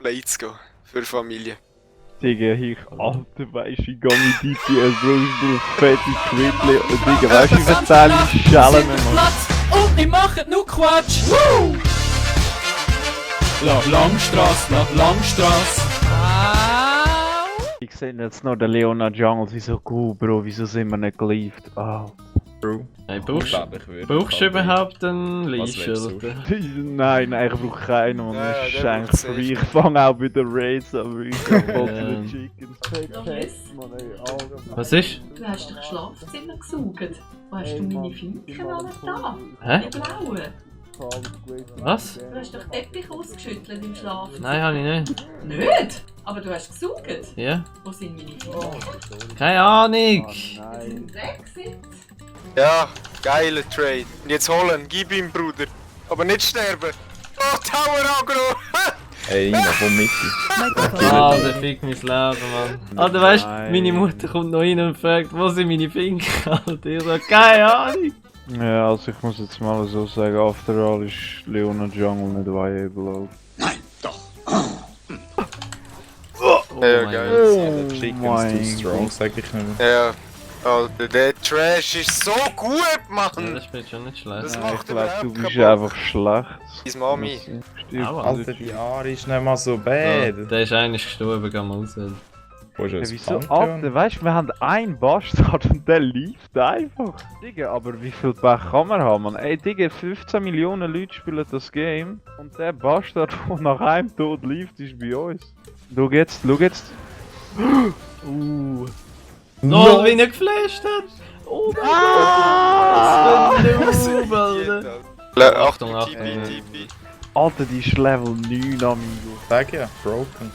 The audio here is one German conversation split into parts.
Blades gehen. Für Familie. Digga, ich, Alter, weisst du, ich geh mit DPS, Bro, ich brauch fette Quickly und Digga, weisst du, wie viele Teile ich schellen wir, Mann? Und wir machen nur Quatsch! Woo! Langstrasse, Langstrasse. Ich seh jetzt noch den Leona Jungle, sie so gut, Bro, wieso sind wir nicht geliefert? Ah. True. Hey, Ich glaube, ich würde. brauchst du überhaupt einen Was Leash, willst oder? Nein, ich brauche keinen, Mann, Ja, das ist der eigentlich braucht frei. safe. Ich fange auch bei den Raids an, weil ich wollte Ja. den Chickens. Mann, ey, Alter. Was ist? Du hast doch Schlafzimmer gesaugt. Wo hast du meine Finken alle da? Hä? Die blauen. Was? Du hast doch Teppich ausgeschüttelt im Schlafzimmer. Nein, habe ich nicht. Nicht? Aber du hast gesaugt. Ja? Wo sind meine Finken? Keine Ahnung! Die Nein. sind weg sind. Ja, geiler Trade. Und jetzt holen, gib ihm, Bruder. Aber nicht sterben. Oh, Tower Agro! Ey, Ina, komm mit. Alter, fick mein Leben, Mann. Alter, weißt du, Nein. meine Mutter kommt noch rein und fragt, wo sind meine Finken? Alter, ich sag, keine Ahnung! Ja, also ich muss jetzt mal so sagen, after all ist Leona Jungle nicht viable. Oh Ja, mein geil. Gott. Der Chicken mein is too strong, sag ich nicht mehr. Ja. Alter, der Trash ist so gut, Ja, Mann! das spielt schon nicht Das schlecht. Ja, macht ich glaube, du überhaupt bist keinen Bock. einfach schlecht. Deine Mami. Stirb, Aua. Alter, die Ari ist nicht mal so bad. So, der ist eigentlich gestorben, geh mal raus. Wo ist Ja, das wieso? Pantheon? Alter, weißt du, wir haben einen Bastard und der lieft einfach. Digga, aber wie viel Pech kann man haben, man? Ey, Digga, 15 Millionen Leute spielen das Game und der Bastard, der nach einem Tod lieft, ist bei uns. Schau jetzt, schau jetzt. Lol, wie er geflasht hat! Oh mein Gott! Das ist ein Noob, Alter! Achtung, Achtung, TP, Achtung. TP. Alter, die ist Level 9, Amigo. Sag ja, broken.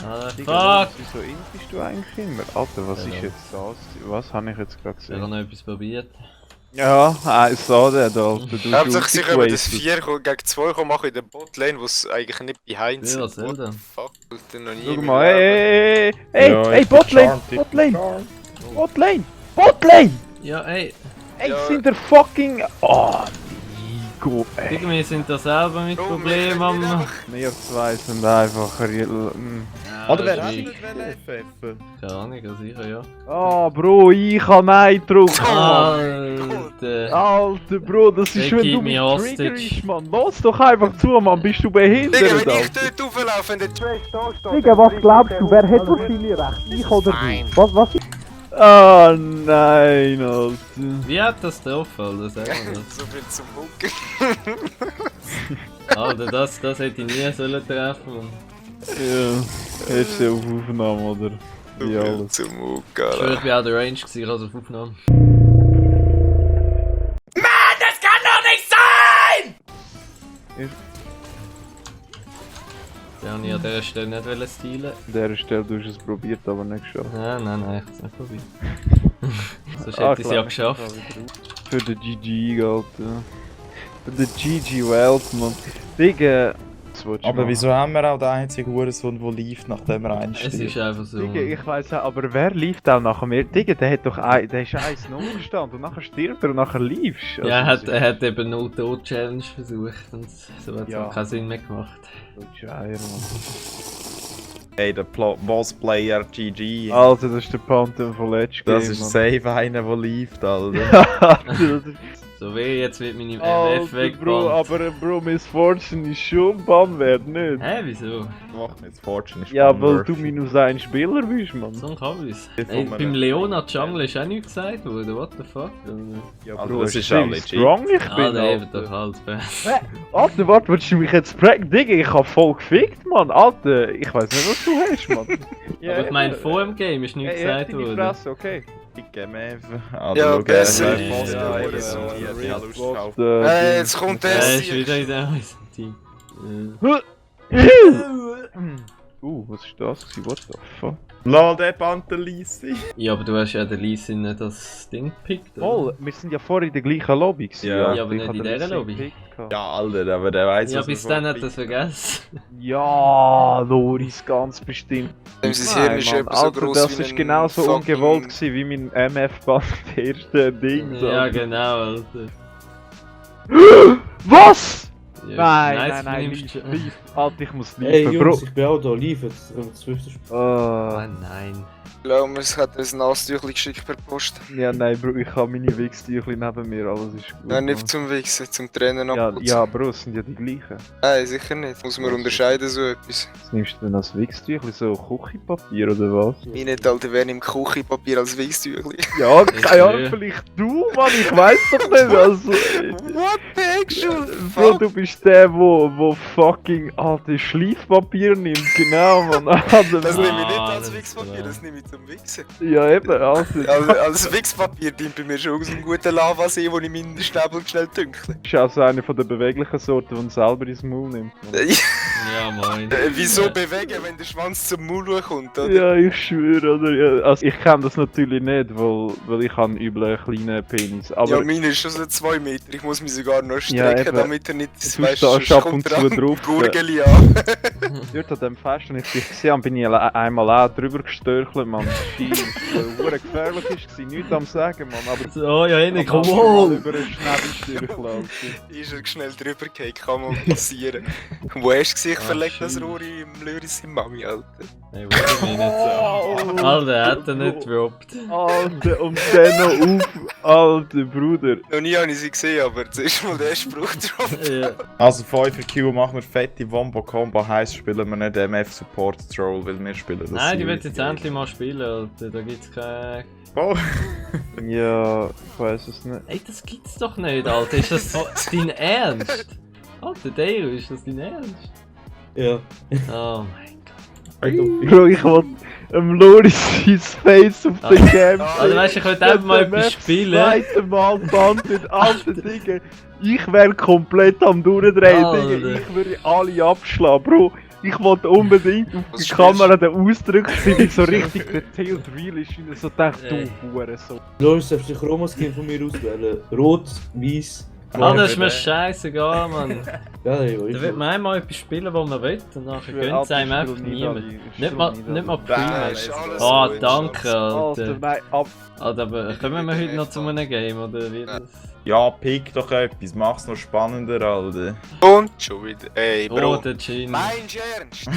Ah, Digga, fuck! wieso bist du eigentlich immer? Alter, was Ja, ist ja. jetzt das? Was habe ich jetzt gerade Ich habe gesehen? noch etwas probiert. Ja, ich sah den, Alter. Du Er hat sich sicher über das gewastet. 4 gegen 2 machen in der Botlane, wo es eigentlich nicht behind Ja, sind. was soll denn? Fuck, Alter, noch nie. Schau in mal, meinem Leben. ey, Ja, ey, ich bin Botlane, charmed, ich bin Botlane, charmed. Botlane, Botlane! Ja, ey, Ey, Ja. sind der fucking... Oh, Nico, ey. Digga, wir sind da selber mit Bro, wir Problemen können am... nicht einfach- Wir zwei sind einfach... Ja, Oder wer das hat ist nicht wie- FF? Keine Ahnung, ja sicher, ja. Oh, Bro, ich kann Nein drücken, Mann. Alter! Alter, Bro, das ist, They wenn keep du me mit hostage. triggerst, Mann. Lass doch einfach zu, Mann. Bist du behindert, Digga, wenn ich Alter? dort auflaufe und der Trash da steht... Digga, was glaubst du? Wer hat wahrscheinlich recht? Ich oder du? Was ist... Oh nein, Alter. Wie hat das getroffen, Alter? Sag mal das. So viel zum Mucken. Alter, das hätte ich nie sollen treffen sollen. Ja, hast du auf Aufnahme, oder? So Wie viel alles. zum Mucken, Ich schwör, Alter. ich bin auch der Range gewesen, also auf Aufnahme. Den habe ich an dieser Stelle nicht stehlen. An dieser Stelle du hast es probiert, aber nicht geschafft. Nein, ich habe es nicht probiert. Sonst Ah, hätte ich es ja klar. geschafft. Für den GG, Alter. Für den GG Welt, Mann. Digga. Was willst du Aber machen? wieso haben wir auch den einzigen Hurensohn, der lief, nachdem er Es einsteigt? ist einfach so. Digga, ich weiss auch, aber wer lief auch nachher mir? Digga, der hat doch der ist 1-0 gestanden und nachher stirbt er und nachher liefst. Ja, er hat eben nur die Challenge versucht und so hat es Ja. auch keinen Sinn mehr gemacht. Ey, der Boss-Player GG. Alter, das ist der Pantheon von Let's Game. Das ist safe einer, der lief, Alter. Alter, So wie jetzt wird meine MF Alter, Bro, weggebannt. aber Bro, Miss Fortune ist schon Bannwert, nicht? Hä, wieso? Mach nicht Fortune ist Ja, weil Bummer. du -1 Spieler bist, Mann. So ein Kabis. Ich Ey, komme beim nicht. Leona Jungle ist auch nichts gesagt worden, what the fuck? Ja, Also, das hast du ist auch gesehen, wie legit. strong ich Ah, bin, der eben Alter. doch halt fest. Alter, warte, willst du mich jetzt pranken? Digga, ich hab voll gefickt, Mann. Alter, ich weiß nicht, was du hast, Mann. Aber ich meine, vor dem Game ist nichts gesagt worden. worden. Fresse, okay. Dicke Mev. Ja, schau, besser. der Boss Ja, Player, ja, so, ja, die hat ja, Lust drauf. Jetzt kommt der Er ist Sieg. wieder in diesem Team. Was ist das? What the fuck? Lol, der Panther Lisi. Ja, aber du hast ja den Lee Sin nicht das Ding gepickt, oder? Oh, wir sind ja vorher in der gleichen Lobby gewesen. Ja. Ja, aber Ich nicht hab in den dieser Lee Sin Lobby. gepickt gehabt. Ja, Alter, aber der weiß Ja, was bis er dann hat er vorpickt. es vergessen. Ja, Loris, ganz bestimmt. Sein Hirn Nein, ist Mann, etwa so Alter, groß das wie ist ein genauso fucking- ungewollt gewesen wie mein MF-Band, der erste Ding. Ja, Alter. genau, Alter. Was? Nein, du nimmst- lief. Alter, ich muss Ey liefen, Jungs, Bro. ich bin auch da, live jetzt. Das 5. Spiel. Oh. Nein. Glaub mir, es hat ein Nasstüchli geschickt per Post. Ja, nein, Bro, ich habe meine Wichstüchli neben mir, alles ist gut. Nein, Mann. nicht zum Wichsen, zum Trennen Ja, abputzen. ja, Bro, es sind ja die gleichen. Nein, sicher nicht. Muss man unterscheiden, so etwas. Was nimmst du denn als Wichstüchli? So Küchenpapier oder was? Ich nicht, Alter, wer nimmt Küchenpapier als Wichstüchli? Ja, Ich keine Ahnung, sehe. vielleicht du, Mann, ich weiß doch nicht, also... What the actual Bro, fuck? du bist der, wo fucking alte Schleifpapier nimmt, genau, Mann. Also, Das Ah, nehme ich nicht das als ist Wichspapier, klar. das nehme ich zum Wichsen. ja, eben, also... Als Wichspapier dient bei mir schon aus einem guten Lavasee, wo ich meinen Schnäbel schnell dünkle. Du bist auch so eine von der beweglichen Sorten, die selber ins Maul nimmt. Mann. Ja, moin. Wieso bewegen, wenn der Schwanz zum Maul kommt, oder? Ja, ich schwöre, oder? Ja, also, ich kenne das natürlich nicht, weil ich habe einen üblen kleinen Penis. Aber Ja, meine ist schon so 2 Meter. Ich muss mich sogar noch Ja, strecken, eben. damit er nicht Du stehst ab und zu drauf. Gurgeli an. dort an dem Fest, als ich dich gesehen habe, bin ich einmal auch drüber gestörchelt, Mann. Scheint, weil es gefährlich war, nichts am Sagen, Mann. Aber So, ja, Henning, komm mal on! über einen Schnäbelstürchel, Ist er schnell drüber gefallen, kann mal passieren. Wo hast du gesehen, ich verleg das Rohr im Löris im Mami, Alter. Nein, wollte ich nicht so. Alter, hat er nicht gedroppt. Alter, und dann noch auf, alter Bruder. Noch nie habe ich sie gesehen, aber zuerst mal den Spruch drauf. Ja. Also 5er Q machen wir fette Wombo-Combo, heisst spielen wir nicht MF Support Troll, weil wir spielen das. Nein, die wird Series jetzt endlich mal spielen, Alter. Da gibt's keine... Oh. Ja, ich weiß es nicht. Ey, das gibt's doch nicht, Alter. Ist das dein Ernst? Alter, Dale, ist das dein Ernst? Ja. Oh mein Gott. Bro, ich wollte Loris sein Face auf der Game. Also weißt du, ich könnte einfach mal etwas spielen. Zweite Mal bandet, alter Digga. Ich wäre komplett am Durchdrehen, Alter. Digga. Ich würde alle abschlagen, Bro. Ich wollte unbedingt auf Was die spielst Kamera den Ausdruck sehen, wie so richtig detailed real ist. Und so dachte, Ey. du Hure, so. Loris, darfst du den Chroma-Skin von mir auswählen? Rot, weiß. Ah, das ist mir scheißegal, Mann. Ja, ja, Da wird man einmal etwas spielen, was man will, und nachher gönnt es einem einfach niemand. Nicht mal Nein, Premium. ist alles Ah, gut, ist danke, Alter, Alter. nein, ab. Alter, aber kommen wir heute noch zu einem Game, oder wie das? Ja, pick doch etwas, mach's noch spannender, Alter. Und schon wieder. Ey, Oh, Bro. der Gin. Meinst du ernst?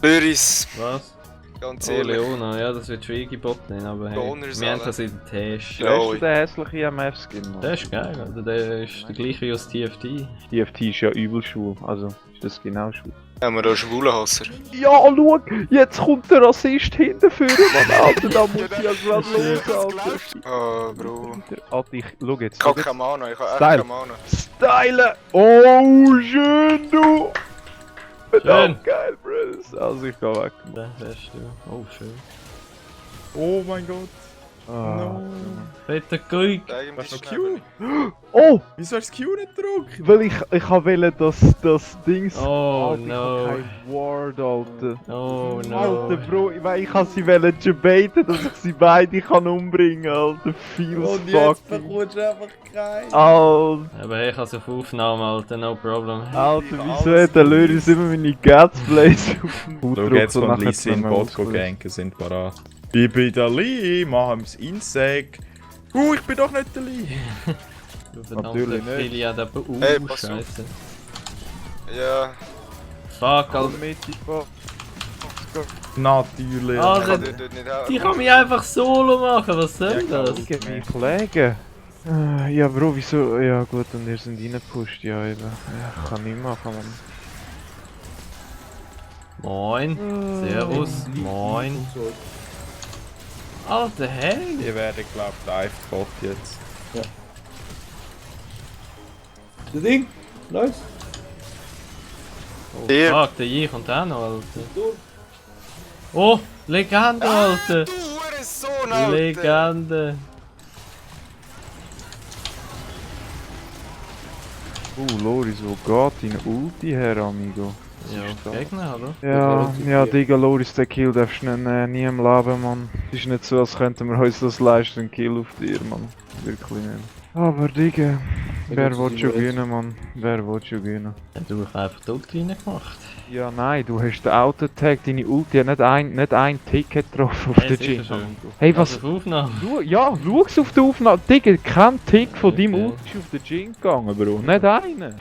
Löris, Was? ganz Oh, ehrlich. Leona, ja, das wird schwierig Botlane, aber hey, Donner's wir haben alle. das in den Test. Ja. Hast du den hässlichen IMF-Skin, Mann? Der ist geil, Alter, der ist der gleiche wie aus TFT. TFT ist ja übel schwul, also ist das genau schwul. Haben wir da Schwulenhasser? Ja, schau, jetzt kommt der Rassist hinterführen, Mann, Alter, da muss ich ja gerade los, Alter. Ah, Bro. Alter, ich, schau jetzt. Ich hab keine Mana, ich hab echt Style. keine Mana. Stylen! Oh, schön, du! Verdammt Schön. geil, Bros. Also, ich geh weg. Der beste. Oh, schön. Oh mein Gott. Ah. No. Fetter Geig. Zeig ihm Was die noch Schnäbel. Q? Oh! Wieso hast du Q nicht gedrückt? Weil ich wollte das Dings. Oh, Alter, ich hab no. kein Ward, Alter. Oh, no. Alter, Bro, ich hab sie debaten, dass ich sie beide kann umbringen, Alter. Feels fucking. bekommst du einfach keinen. Alter, Aber hey, ich hab's auf Aufnahme, Alter, no problem. Alter, wieso hat der Löris immer meine Gatsplays auf dem Hut Schau, jetzt von Lissi in Botko ganken sind parat. Ich bin der Lee, machen wir das Insekt. Ich bin doch nicht der Lee. Du verdammter Natürlich nicht. Fili hat aber Hey, pass auf. Scheiße. Ja, Fuck, Alter. Natürlich. Ah, ich der- kann dir dort nicht helfen. Die kann mich einfach solo machen, was soll Ja, das? Gegen meine Kollegen. Ja, Bro, wieso? Ja, gut, und ihr sind reingepusht, ja, eben. Ja, ich kann nicht machen, Mann. Moin. Servus. Moin. Alter, hey. Die werden, glaub ich, live gebot jetzt. Das Ding? Nice. Oh, Hier. fuck, der J kommt auch noch, Alter. Oh, Legende, Alter. Du Hurensohn, Alter! Legende. Loris, wo geht dein Ulti her, amigo? Ja, Gegner, hallo? Ja, Digga, Loris, den Kill darfst du nicht, nie im Leben, Mann. Es ist nicht so, als könnten wir uns das leisten, einen Kill auf dir, Mann. Wirklich nicht. Aber Digga, wer gut, will sie schon sind gewinnen, Mann? Wer will schon gewinnen? Dann du ich einfach die Ulti reingemacht. Ja, nein, du hast den Auto-Tag, deine Ulti hat nicht ein Ticket getroffen auf Ja, den sicher Gym. schon. Hey, Was? was? Auf Aufnahme. Ja, schau's auf der Aufnahme. Digga, kein Tick von deinem Okay. Ulti ist auf den Gym gegangen, Bro. Nicht einer.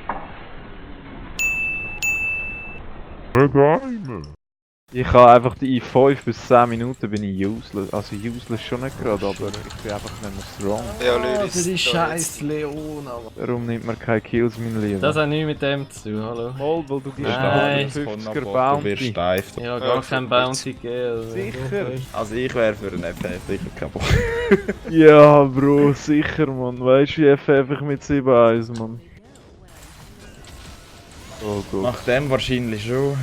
Ich habe einfach die 5 bis 10 Minuten bin ich useless. Also useless schon nicht gerade, aber ich bin einfach nicht mehr strong. Ja, Leute, Also die scheiß Leon, aber. Darum nimmt man keine Kills, mein Lieber. Das hat nichts mit dem zu tun, hallo. Voll, weil du gibst Nein. 50er Du wirst Bounty. steif. Ja, gar kein Bounty gegeben. Sicher? Also ich wäre für einen FF sicher kein Bock. Ja, Bro, sicher, Mann. Weißt du, wie FF ich mit 7-1, Mann? Oh Gott. Nach dem wahrscheinlich schon.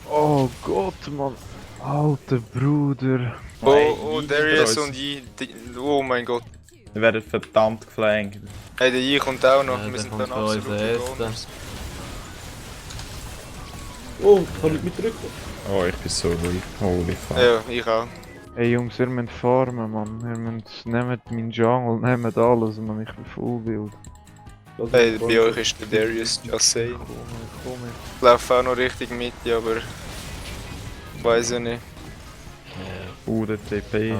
Oh Gott, Mann. Alter Bruder. Oh, Hey, Darius uns. und oh mein Gott. Wir werden verdammt geflankt. Hey, der I kommt auch noch. Ja, Wir sind der dann kommt bei uns absolut erst. Bonus. Oh, kann ich mitdrücken? Oh, ich bin so ruhig. Holy fuck. Ja, ich auch. Ey Jungs, ihr müsst farmen, Mann. Ihr müsst, nehmt meinen Jungle, nehmt alles, Mann. Ich bin voll wild. Hey, bei euch ist der Darius, just saying. Komm, Ich laufe auch noch richtig mit, ja, aber... Weiß ich nicht. Der TP.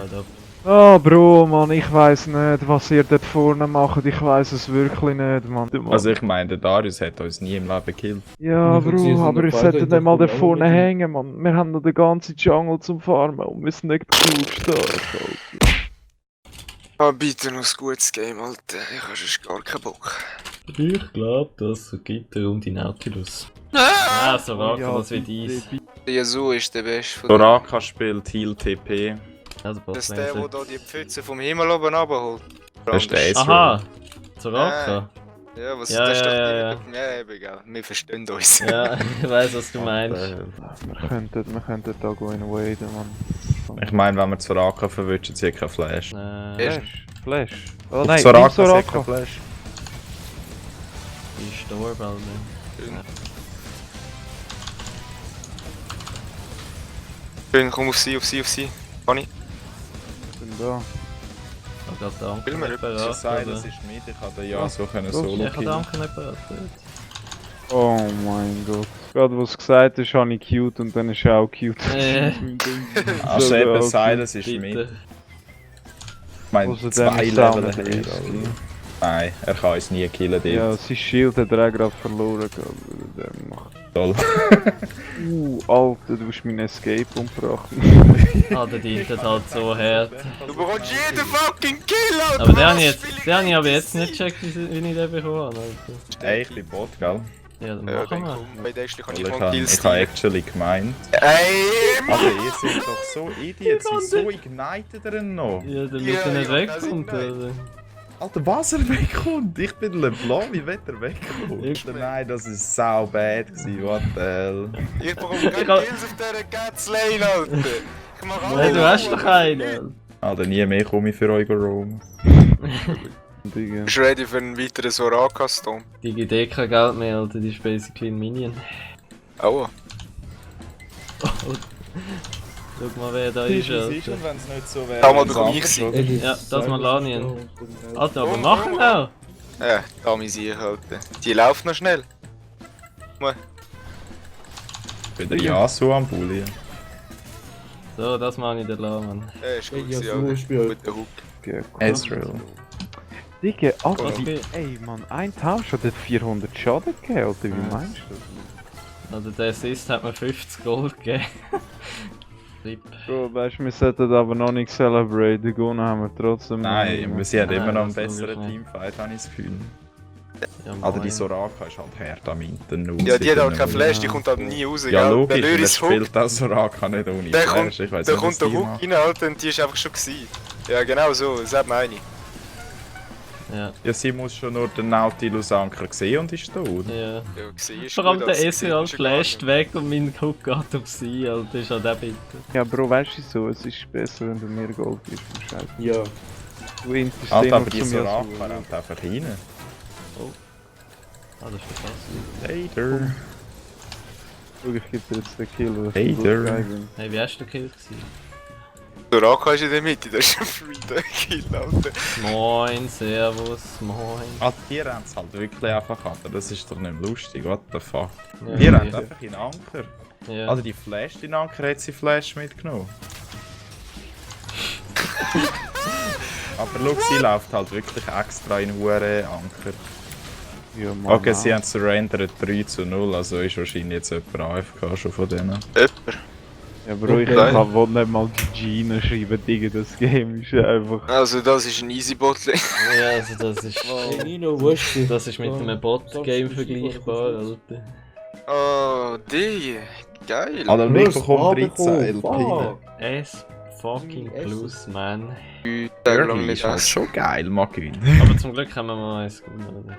Ah, Bro, Mann, ich weiss nicht, was ihr dort vorne macht. Ich weiss es wirklich nicht, Mann. Also ich meine, der Darius hat uns nie im Leben gekillt. Ja, Wir sind Bro, aber ihr noch solltet weiter nicht mal da in der vorne Runde. hängen, Mann. Wir haben noch den ganzen Jungle zum Farmen und wir sind nicht genug stark, Alter. Ah, bitte noch ein gutes Game, Alter. Ich habe sonst gar keinen Bock. Ich glaube, das gibt eine Runde Nautilus. Ah, so Ja, Raka, das wird easy. Der Yasuo ist der Beste von denen. Soraka spielt Heal TP. Also Das ist der, der Botlane. da die Pfütze vom Himmel oben runterholt. Das ist der Ezreal. Aha! Soraka? Ja, was Ja, das ist doch ja, die... Ja, eben, egal. Wir verstehen uns. Ja, ich weiß, was du meinst. Wir könnten da gehen waden, Mann. Ich meine, wenn wir Soraka verwünschen, sie hat kein Flash. Flash. Oh Auf nein, Soraka, nimm sie hat Soraka. kein Flash. Die ist da, bald nicht. Schön, komm auf sie, auf sie, auf sie. Kann ich? Bin da. Ich habe gerade Will man nicht nicht Das beraten. ist mit, ich habe den ja so können solo Ich habe killen. Danke nicht beraten. Oh mein Gott. Gerade was gesagt hast, habe ich cute und dann ist er auch cute. Also So eben geil. Silas ist mit. Bitte. Ich meine, Also 2 dann ist er auch Level nicht her. easy. Alter. Nein, er kann uns nie killen dort. Ja, sein Shield hat er auch gerade verloren. Der macht. Toll. Alter, du hast meinen Escape umgebracht. Ah, der Dient halt so hart. Du bekommst jeden fucking Kill, Alter! Aber den habe Was ich, will den habe ich aber jetzt nicht gecheckt, wie ich den bekommen habe. Alter. Ey, ich bin Bot, gell? Ja, dann Ja, machen dann wir. komm, bei Dashly kann ich Weil mal ich Kills habe stealen. actually gemeint. Ey, Mann! Aber ihr seid doch so Idiots, wieso ignitet ihr ihn noch? Ja, damit Ja, er nicht ja, wegkommt. das ist Alter. Alter, was er wegkommt? Ich bin LeBlanc, wie wird er wegkommen? Nein, das ist sau bad gewesen, what the hell. Ich bekomme keine Ich hab- Kills auf dieser Cats Lane, Alter! Ich mach alle Nein, du hast Ruhe. doch einen. Alter, nie mehr komme ich für euch roam. Digga. Bist du ready für einen weiteren Soraka-Storm? Die gibt eh kein Geld mehr, Alter. Die ist basically ein Minion. Aua. Schau mal, wer da ist, Alter. wenn es nicht so wäre? Damals bekomme ich sie. Ja, das mal Lanien. Alter, aber Oh, machen oh, wir auch. Ja, da muss ich Alter. Die läuft noch schnell. Ich bin der Yasuo am Bulli. So, das mache ich der Mann. Ja, ist gut, Ja, gewesen, so Alter. ist bei euch. Mit der Hook. Ezreal. Digga, Alter, Okay. ey Mann, ein Tausch hat 400 Schaden gegeben, Alter, wie meinst du das? Also der Assist hat mir 50 Gold gegeben. RIP. Bro, weißt du, wir sollten aber noch nicht celebraten, gewonnen haben wir trotzdem. Nein, wir sind immer noch einen das sag ich besseren nicht. Teamfight, habe ich das Gefühl. Ja, Alter, die moin. Soraka ist halt hart am Minten. Ja, die hat auch kein Flash, die kommt halt nie raus, Ja, gell? logisch, Der und er Lyris Hook, spielt auch Soraka nicht ohne der Flash. kommt, Ich weiss der nicht, kommt was der die Hook macht. rein, Alter, und die ist einfach schon gewesen. Ja, genau so, das meine ich. Ja, Ja, sie muss schon nur den Nautilus-Anker sehen und ist tot. ja. Ja, gesehen ist Vor allem gut, der aber sie Ezreal sieht schon gar flasht nicht. weg und mein Hook geht auf sie, Alter. Ist halt auch bitter. Ja, Bro, weißt du so, es ist besser, wenn du mir Gold gibst, Scheiße. Ja. Du interstehst Alter, aber noch die zu mir Soraka so. rennt einfach rein. Ah, das ist verpasst. Hater. Schau, ich geb dir jetzt den Kill, oder? Hey, der. Hey, wie hast du gekillt gewesen? Soraka ist in der Mitte, das ist ein Free Kill, Alter. Moin, servus, moin. Alter, die rennt halt wirklich einfach an. Das ist doch nicht lustig, what the fuck. Ja, Die rennt ja. einfach in den Anker. Ja. Also die Flash, den Anker hat sie Flash mitgenommen. Aber schau, sie läuft halt wirklich extra in Hure Anker. Ja, Mann, Okay, sie haben surrendert 3:0, also ist wahrscheinlich jetzt jemand AFK schon von denen. Jemand. Ja, Bro, ich Nein. kann nicht mal die Gene schreiben, Digga, das Game ist einfach... Also das ist ein easy Botling. Ja, also das ist... Hey Nino, wo ist die? Das ist mit einem Bot-Game vergleichbar, Alter. Oh, die. Geil. Alter, Bro, Nico kommt das 13 Abo, LP. S fucking plus, man. Lang Early nicht ist halt essen. schon geil, mag ich. Aber zum Glück haben wir mal eins gewonnen, oder?